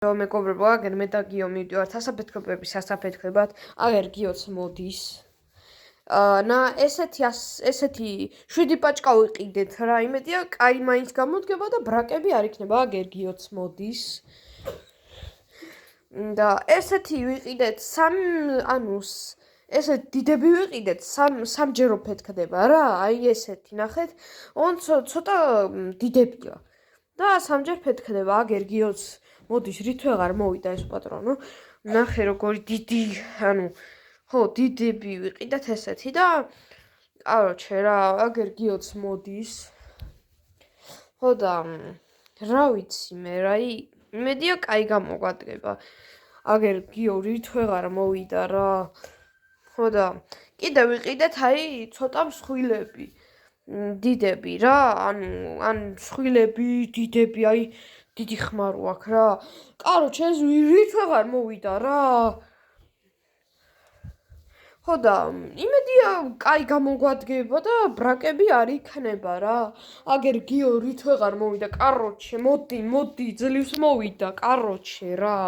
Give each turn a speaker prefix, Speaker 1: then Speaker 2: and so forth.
Speaker 1: მეგობრებო, აგერ მე და გიო მივდივართ სასაფეთქებლების სასაფეთქებად, აგერ გიოც მოდის. ესეთი 7 პაჭკა ვიყიდეთ რა, იმედია, კაი მაინც გამოდგება და ბრაკები არ იქნება, აგერ გიოც მოდის. და ესეთი ვიყიდეთ ესეთ დიდები ვიყიდეთ, სამჯერო ფეთქდება რა, აი ესეთი, ნახეთ, ცოტა დიდებია. და სამჯერ ფეთქდება, აგერ გიოც მოდის, რით ვეღარ მოვიდა ეს პატრონო. ნახე როგორი დიდი, დიდები ვიყიდეთ ესეთი და კაროჩე რა, აგერ გიოც მოდის. ხო და რა ვიცი მე რა, იმედია კაი გამოგვადგება. აგერ გიო რით ვეღარ მოვიდა რა. ხო და კიდე ვიყიდეთ აი ცოტა მსხვილები. დიდები რა, ან მსხვილები, დიდები, აი დიდი ხმარო აქვს რა. კაროჩე ეს რით ვეღარ მოვიდა რა. ხო და იმედია კაი გამოგვადგება და ბრაკები არ იქნება რა. აგერ გიო რით ვეღარ მოვიდა, კაროჩე, მოდი, ძლივს მოვიდა, კაროჩე რა.